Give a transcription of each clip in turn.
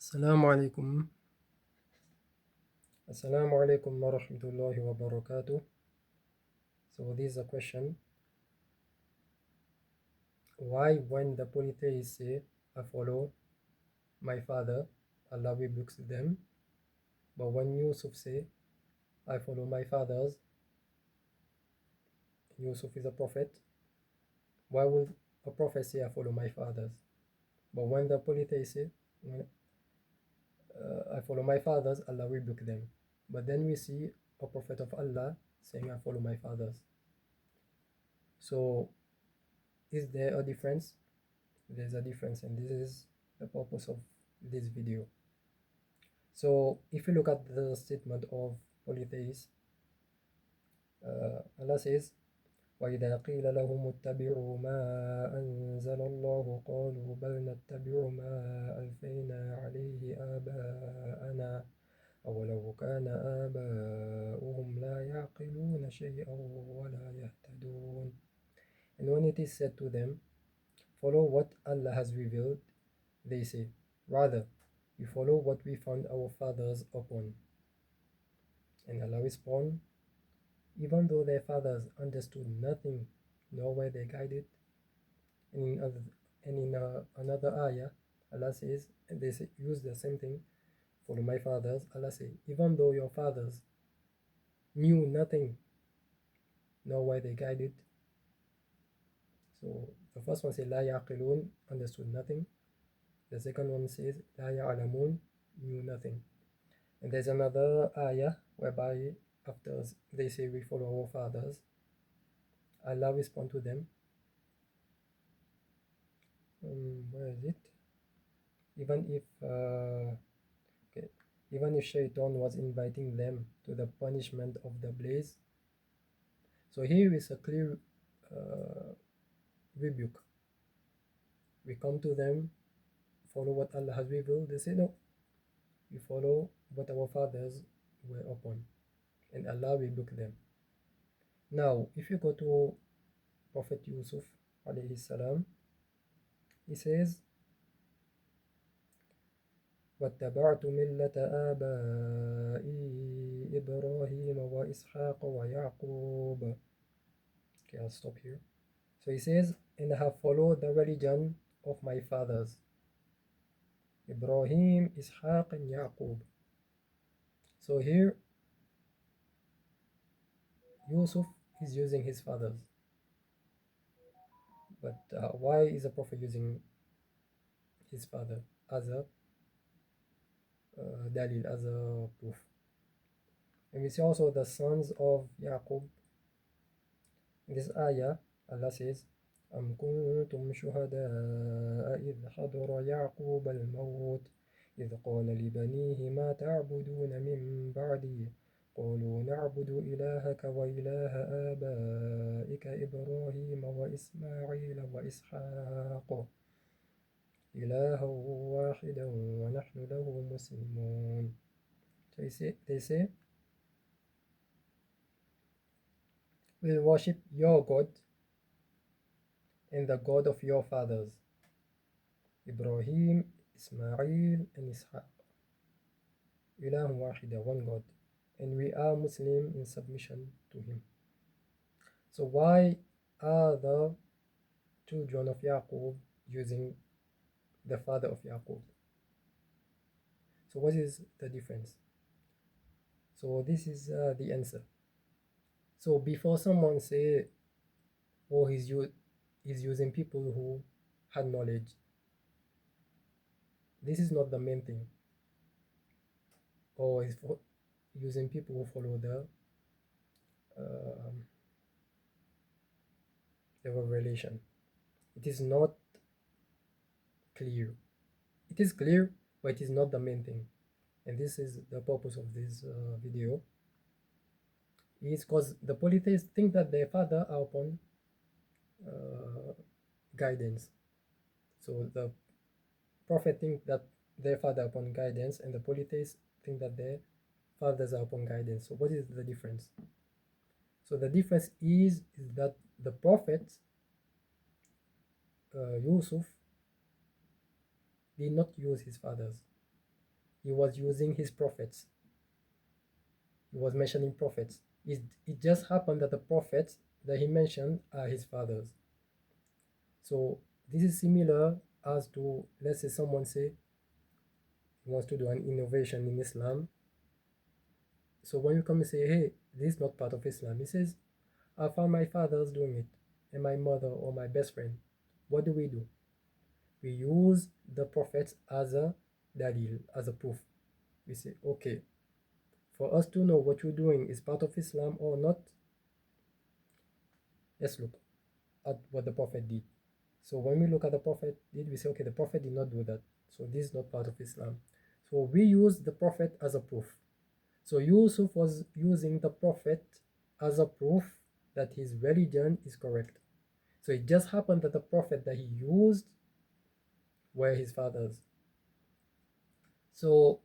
Assalamu alaikum. Assalamu alaikum wa rahmatullahi wa barakatuh. So this is a question. Why when the polytheists say, I follow my father, Allah rebukes them, but when Yusuf say, I follow my fathers, Yusuf is a prophet, why would a prophet say, I follow my fathers? But when the polytheists say, I follow my fathers, Allah rebuke them. But then we see a prophet of Allah saying, I follow my fathers. So is there a difference? There's a difference, and this is the purpose of this video. So if you look at the statement of polytheists, Allah says, وَإِذَا قِيلَ لَهُمُ اتَّبِعُوا مَا أَنزَلَ اللَّهُ قَالُوا بَلْ نَتَّبِعُ مَا أَلْفَيْنَا عَلَيْهِ آبَاءَنَا أَوَلَوْ كَانَ آبَاؤُهُمْ لَا يَعْقِلُونَ شَيْئًا وَلَا يَهْتَدُونَ. And when it is said to them, follow what Allah has revealed, they say, rather, we follow what we found our fathers upon. And Allah responds, even though their fathers understood nothing, nor were they guided. And in another ayah, Allah says, and they use the same thing, follow my fathers. Allah says, even though your fathers knew nothing, nor were they guided. So the first one says, La yaqilun, understood nothing. The second one says, La ya'lamun, knew nothing. And there's another ayah whereby after they say we follow our fathers, Allah respond to them. Where is it? Even if Shaitan was inviting them to the punishment of the blaze. So here is a clear rebuke. We come to them, follow what Allah has revealed. They say no, we follow what our fathers were upon, and Allah rebuke them. Now, if you go to Prophet Yusuf alayhi salam, he says, واتبعت ملة آبائي إبراهيم وإسحاق ويعقوب. Okay, I'll stop here. So he says, and I have followed the religion of my fathers, Ibrahim, Ishaq, and Yaqub. So here, Yusuf is using his fathers. But why is a prophet using his father as a dalil, as a proof? And we see also the sons of Yaqub. In this ayah, Allah says, أم كنتم شهداء إذ حضر يعقوب الموت إذ قال لبنيه ما تعبدون من بعدي قالوا نعبد إلهك وإله آبائك إبراهيم وإسماعيل وإسحاق إلها واحدا ونحن له مسلمون. So they say, we'll worship your God and the God of your fathers, Ibrahim, Ismail, and Ishaq. Ilah wahida, one God. And we are Muslim in submission to him. So why are the children of Yaqub using the father of Yaqub? So what is the difference? So this is the answer. So before someone say, oh, he's using people who had knowledge, this is not the main thing. Or he's using people who follow the revelation. It is not clear. It is clear, but it is not the main thing. And this is the purpose of this video. Is because the polytheists think that their father are upon guidance. So the prophet think that their father are upon guidance, and the polytheists think that their fathers are upon guidance. So what is the difference? So the difference is that the prophet Yusuf did not use his fathers. he was using his prophets. He was mentioning prophets. It just happened that the prophets that he mentioned are his fathers. So this is similar as to, let's say someone say he wants to do an innovation in Islam. So when you come and say, hey, this is not part of Islam, he says, I found my fathers doing it, and my mother or my best friend. What do? We use the prophets as a dalil, as a proof. We say, okay, for us to know what you're doing is part of Islam or not, let's look at what the prophet did. So when we look at the prophet did, we say, okay, the prophet did not do that. So this is not part of Islam. So we use the prophet as a proof. So Yusuf was using the prophet as a proof that his religion is correct. So it just happened that the prophet that he used were his fathers. So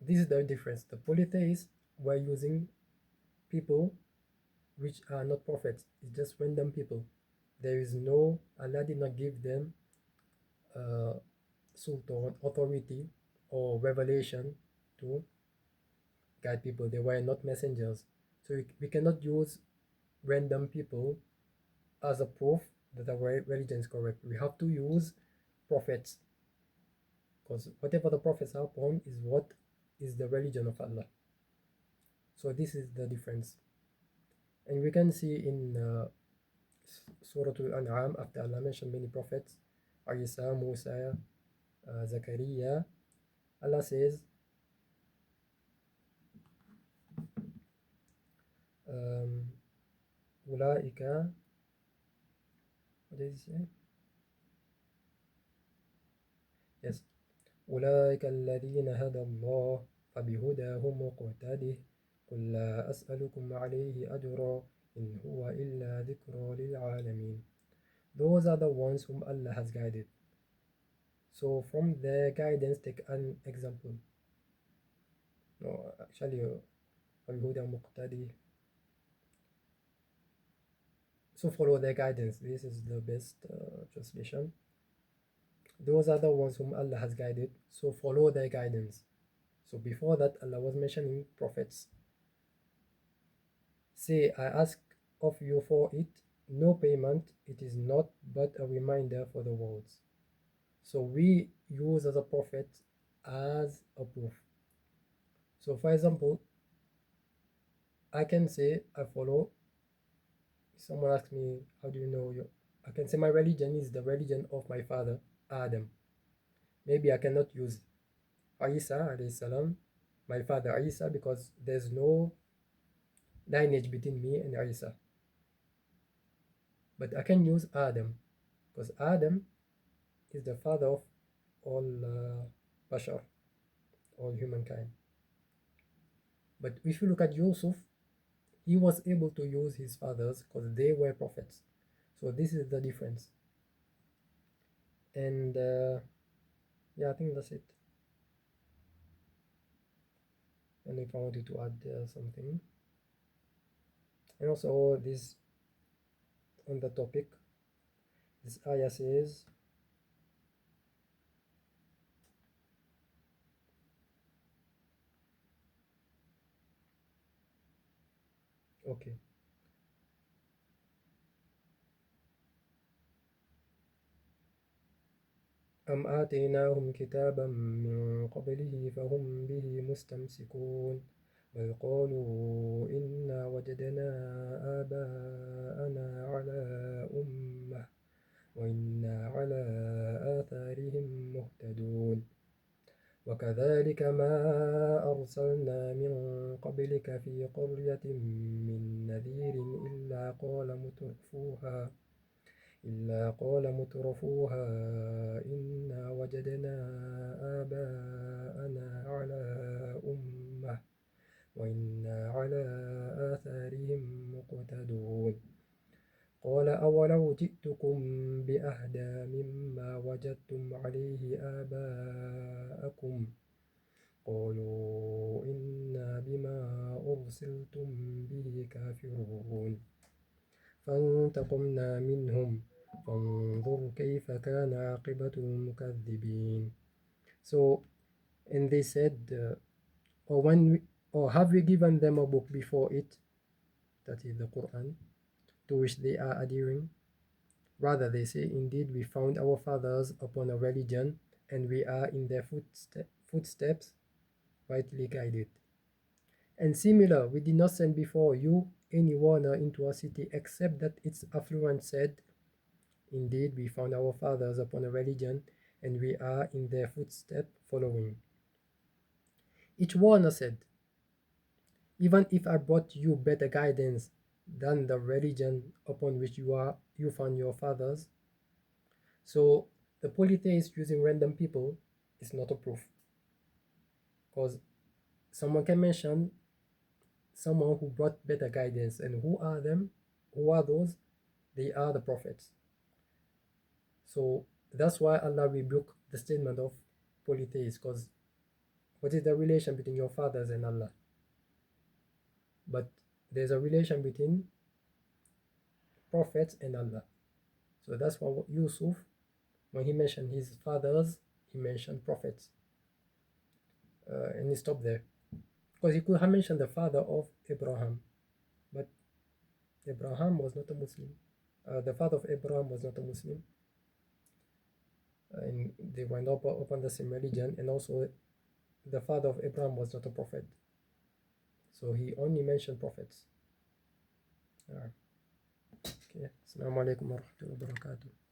this is the difference. The polytheists were using people which are not prophets. It's just random people. There is no, Allah did not give them sultan, authority, or revelation to guide people. They were not messengers. So we cannot use random people as a proof that our religion is correct. We have to use prophets, because whatever the prophets are upon is what is the religion of Allah. So this is the difference. And we can see in Surah Al-An'am, after Allah mentioned many prophets, Isa, Musa, Zakaria, Allah says, Ulaika, what does he say? Yes. أولئك الذين هدى الله فبهداه مقتده قل لا أسألكم عليه أجرا إن هو إلا ذكرى للعالمين. Those are the ones whom Allah has guided. So from their guidance, take an example. No, actually, فبهداه مقتده. So follow their guidance. This is the best translation. Those are the ones whom Allah has guided. So follow their guidance. So before that, Allah was mentioning prophets. Say, I ask of you for it no payment, it is not but a reminder for the worlds. So we use as a prophet as a proof. So for example, I can say I follow. Someone asks me, how do you know you? I can say my religion is the religion of my father, Adam. Maybe I cannot use Isa alayhi salam, my father Isa, because there's no lineage between me and Isa. But I can use Adam, because Adam is the father of all bashar, all humankind. But if you look at Yusuf, he was able to use his fathers because they were prophets. So this is the difference. And yeah, I think that's it. And if I wanted to add something, and also this on the topic, this ayah says, okay, أم آتيناهم كتابا من قبله فهم به مستمسكون بل قالوا إنا وجدنا آباءنا على أمة وإنا على آثارهم مهتدون وكذلك ما أرسلنا من قبلك في قرية من نذير إلا قال مترفوها إنا وجدنا آباءنا على أمة وإنا على آثارهم مقتدون قال أولو جئتكم بأهدى مما وجدتم عليه آباءكم قالوا إنا بما أرسلتم به كافرون فانتقمنا منهم فانظر كيف كان عاقبة المكذبين. So And they said, or when we, or have we given them a book before it, that is the Quran, to which they are adhering? Rather, they say, indeed, we found our fathers upon a religion, and we are in their footsteps, rightly guided. And similar, we did not send before you any warner into a city except that its affluent said, indeed, we found our fathers upon a religion, and we are in their footsteps following. Each warner said, even if I brought you better guidance than the religion upon which you found your fathers. So the polytheist using random people is not a proof, because someone can mention someone who brought better guidance, and who are them? Who are those? They are the prophets. So that's why Allah rebuked the statement of polytheists, because what is the relation between your fathers and Allah? But there's a relation between prophets and Allah. So that's why Yusuf, when he mentioned his fathers, he mentioned prophets. And he stopped there. Because he could have mentioned the father of Abraham, but Abraham was not a Muslim. The father of Abraham was not a Muslim. And they were not upon the same religion, and also the father of Abraham was not a prophet. So he only mentioned prophets. Okay. Assalamu alaikum wa rahmatullahi wa barakatuh.